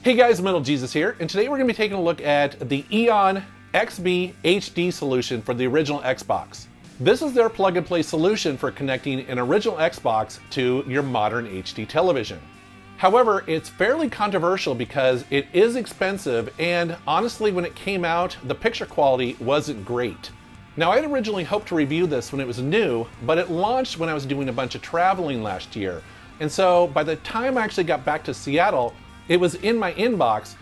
Hey guys, MetalJesus here, and today we're going to be taking a look at the EON XBHD solution for the original Xbox. This is their plug-and-play solution for connecting an original Xbox to your modern HD television. However, it's fairly controversial because it is expensive, and honestly, when it came out, the picture quality wasn't great. Now, I had originally hoped to review this when it was new, but it launched when I was doing a bunch of traveling last year. And so by the time I actually got back to Seattle, it was in my inbox,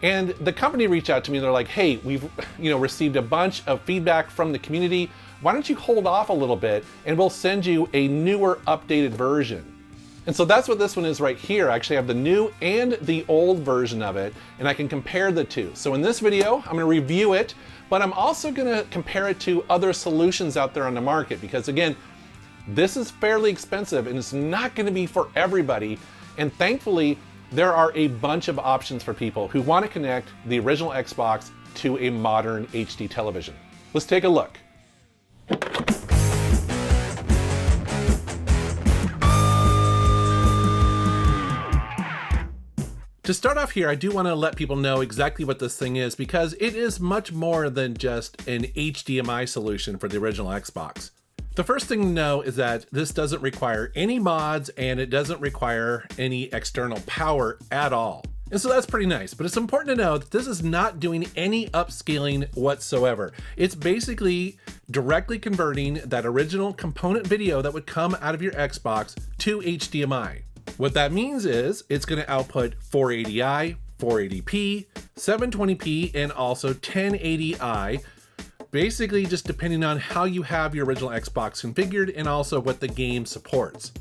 and the company reached out to me. They're like, hey, we've received a bunch of feedback from the community. Why don't you hold off a little bit and we'll send you a newer, updated version. And so that's what this one is right here. I actually have the new and the old version of it, and I can compare the two. So in this video, I'm gonna review it, but I'm also gonna compare it to other solutions out there on the market, because again, this is fairly expensive and it's not gonna be for everybody. And thankfully, there are a bunch of options for people who want to connect the original Xbox to a modern HD television. Let's take a look. To start off here, I do want to let people know exactly what this thing is, because it is much more than just an HDMI solution for the original Xbox. The first thing to know is that this doesn't require any mods, and it doesn't require any external power at all. And so that's pretty nice, but it's important to know that this is not doing any upscaling whatsoever. It's basically directly converting that original component video that would come out of your Xbox to HDMI. What that means is it's going to output 480i, 480p, 720p, and also 1080i, basically just depending on how you have your original Xbox configured and also what the game supports.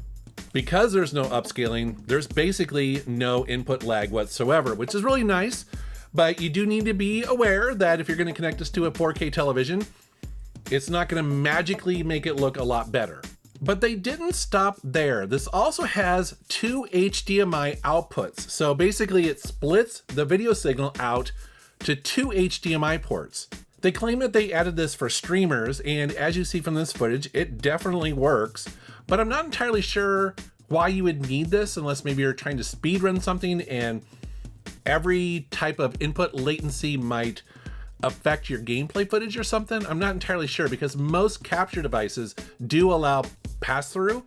Because there's no upscaling, there's basically no input lag whatsoever, which is really nice, but you do need to be aware that if you're going to connect this to a 4K television, it's not going to magically make it look a lot better. But they didn't stop there. This also has two HDMI outputs. So basically it splits the video signal out to two HDMI ports. They claim that they added this for streamers, and as you see from this footage, it definitely works, but I'm not entirely sure why you would need this unless maybe you're trying to speedrun something and every type of input latency might affect your gameplay footage or something. I'm not entirely sure, because most capture devices do allow pass-through.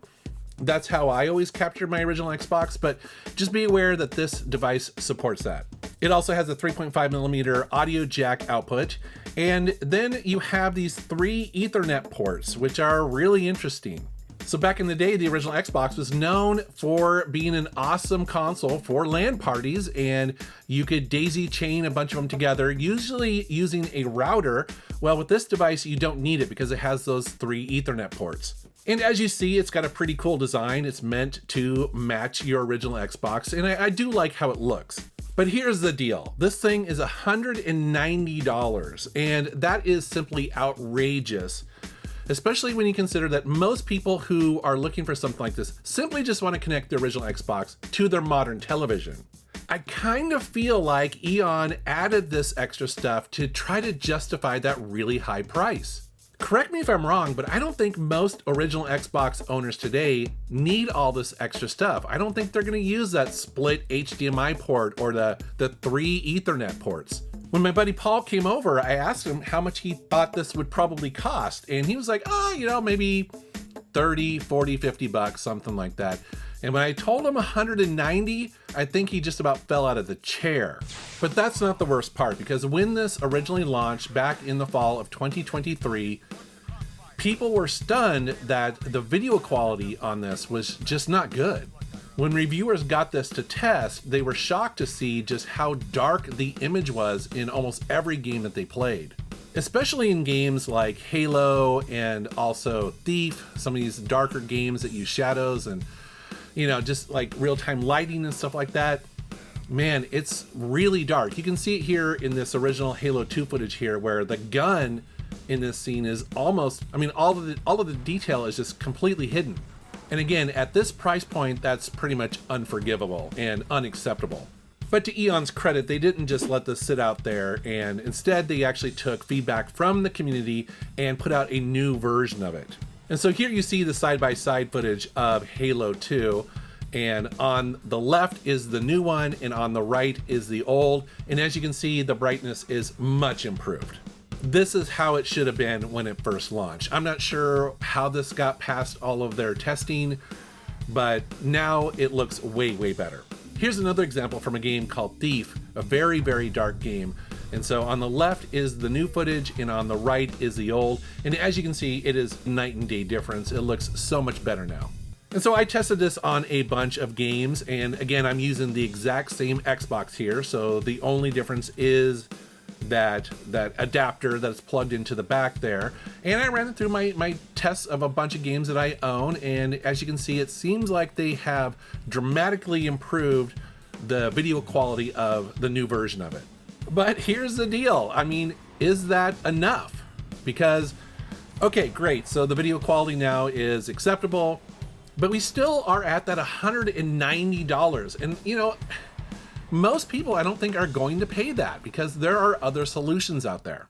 That's how I always captured my original Xbox, but just be aware that this device supports that. It also has a 3.5mm audio jack output, and then you have these 3 Ethernet ports, which are really interesting. So back in the day, the original Xbox was known for being an awesome console for LAN parties, and you could daisy chain a bunch of them together, usually using a router. Well, with this device, you don't need it because it has those 3 Ethernet ports. And as you see, it's got a pretty cool design. It's meant to match your original Xbox, and I do like how it looks. But here's the deal. This thing is $190, and that is simply outrageous, especially when you consider that most people who are looking for something like this simply just want to connect the original Xbox to their modern television. I kind of feel like EON added this extra stuff to try to justify that really high price. Correct me if I'm wrong, but I don't think most original Xbox owners today need all this extra stuff. I don't think they're going to use that split HDMI port or the 3 Ethernet ports. When my buddy Paul came over, I asked him how much he thought this would probably cost, and he was like, oh, maybe 30, 40, 50 bucks, something like that. And when I told him 190, I think he just about fell out of the chair. But that's not the worst part, because when this originally launched back in the fall of 2023, people were stunned that the video quality on this was just not good. When reviewers got this to test, they were shocked to see just how dark the image was in almost every game that they played. Especially in games like Halo and also Thief, some of these darker games that use shadows and just like real-time lighting and stuff like that. Man, it's really dark. You can see it here in this original Halo 2 footage here, where the gun in this scene is almost, all of the detail is just completely hidden. And again, at this price point, that's pretty much unforgivable and unacceptable. But to EON's credit, they didn't just let this sit out there, and instead they actually took feedback from the community and put out a new version of it. And so here you see the side-by-side footage of Halo 2, And on the left is the new one, and on the right is the old. And as you can see, the brightness is much improved. This is how it should have been when it first launched. I'm not sure how this got past all of their testing, but now it looks way, way better. Here's another example from a game called Thief, a very, very dark game. And so on the left is the new footage, and on the right is the old. And as you can see, it is night and day difference. It looks so much better now. And so I tested this on a bunch of games, and again, I'm using the exact same Xbox here. So the only difference is that adapter that's plugged into the back there. And I ran it through my tests of a bunch of games that I own, and as you can see, it seems like they have dramatically improved the video quality of the new version of it. But here's the deal. I mean, is that enough? Because, okay, great. So the video quality now is acceptable, but we still are at that $190. And you know, most people I don't think are going to pay that because there are other solutions out there.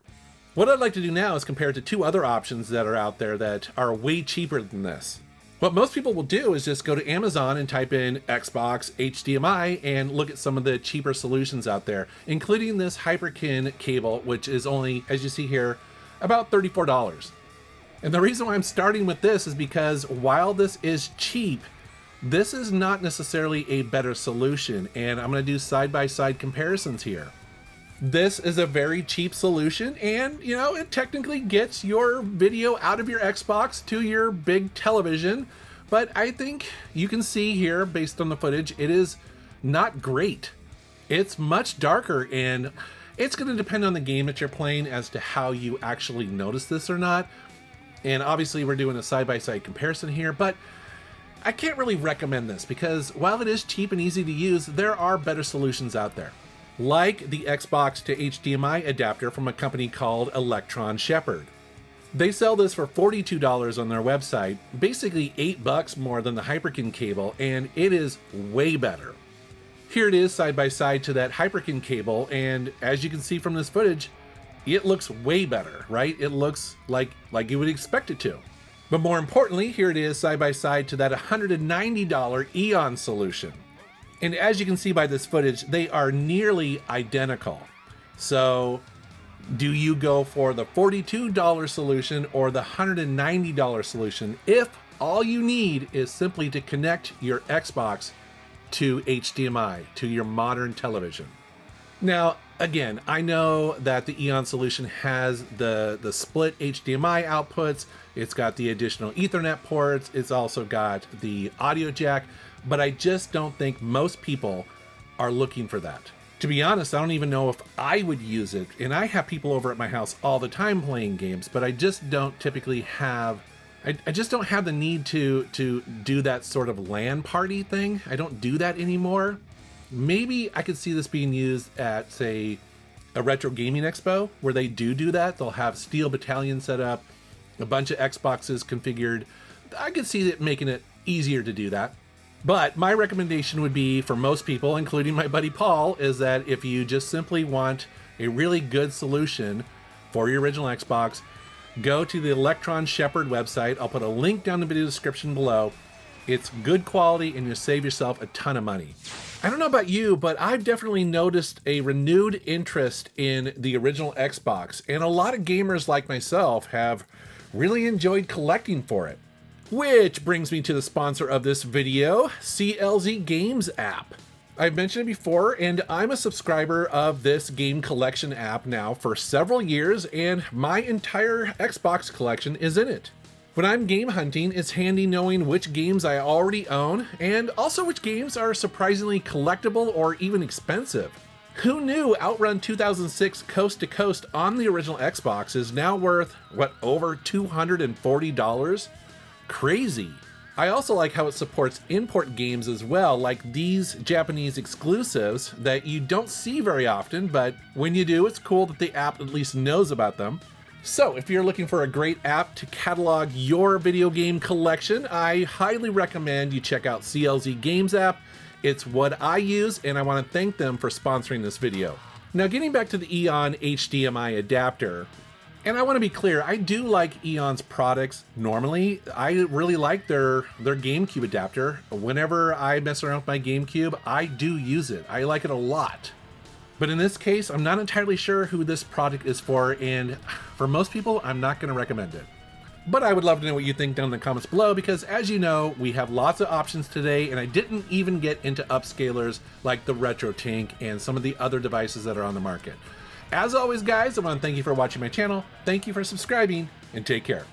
What I'd like to do now is compare it to two other options that are out there that are way cheaper than this. What most people will do is just go to Amazon and type in XBOX HDMI and look at some of the cheaper solutions out there, including this Hyperkin cable, which is only, as you see here, about $34. And the reason why I'm starting with this is because while this is cheap, this is not necessarily a better solution, and I'm going to do side-by-side comparisons here. This is a very cheap solution, and you know, it technically gets your video out of your Xbox to your big television, but I think you can see here, based on the footage, it is not great. It's much darker, and it's going to depend on the game that you're playing as to how you actually notice this or not. And obviously we're doing a side-by-side comparison here, but I can't really recommend this because while it is cheap and easy to use, there are better solutions out there. Like the Xbox to HDMI adapter from a company called Electron Shepherd. They sell this for $42 on their website, basically $8 more than the Hyperkin cable, and it is way better. Here it is side by side to that Hyperkin cable, and as you can see from this footage, it looks way better, right? It looks like you would expect it to. But more importantly, here it is side by side to that $190 EON solution. And as you can see by this footage, they are nearly identical. So do you go for the $42 solution or the $190 solution if all you need is simply to connect your Xbox to HDMI, to your modern television? Now, again, I know that the EON solution has the split HDMI outputs, it's got the additional Ethernet ports, it's also got the audio jack, but I just don't think most people are looking for that. To be honest, I don't even know if I would use it, and I have people over at my house all the time playing games, but I just don't typically have, I just don't have the need to do that sort of LAN party thing. I don't do that anymore. Maybe I could see this being used at, say, a retro gaming expo where they do that. They'll have Steel Battalion set up, a bunch of Xboxes configured. I could see it making it easier to do that. But my recommendation would be for most people, including my buddy Paul, is that if you just simply want a really good solution for your original Xbox, go to the Electron Shepherd website. I'll put a link down in the video description below. It's good quality and you'll save yourself a ton of money. I don't know about you, but I've definitely noticed a renewed interest in the original Xbox, and a lot of gamers like myself have really enjoyed collecting for it. Which brings me to the sponsor of this video, CLZ Games app. I've mentioned it before, and I'm a subscriber of this game collection app now for several years, and my entire Xbox collection is in it. When I'm game hunting, it's handy knowing which games I already own, and also which games are surprisingly collectible or even expensive. Who knew Outrun 2006 Coast to Coast on the original Xbox is now worth, what, over $240? Crazy. I also like how it supports import games as well, like these Japanese exclusives that you don't see very often, but when you do, it's cool that the app at least knows about them. So if you're looking for a great app to catalog your video game collection, I highly recommend you check out CLZ Games app. It's what I use, and I want to thank them for sponsoring this video. Now, getting back to the EON HDMI adapter, And I want to be clear, I do like EON's products normally. I really like their GameCube adapter. Whenever I mess around with my GameCube, I do use it. I like it a lot. But in this case, I'm not entirely sure who this product is for, and for most people, I'm not going to recommend it. But I would love to know what you think down in the comments below, because as you know, we have lots of options today, and I didn't even get into upscalers like the RetroTink and some of the other devices that are on the market. As always, guys, I want to thank you for watching my channel, thank you for subscribing, and take care.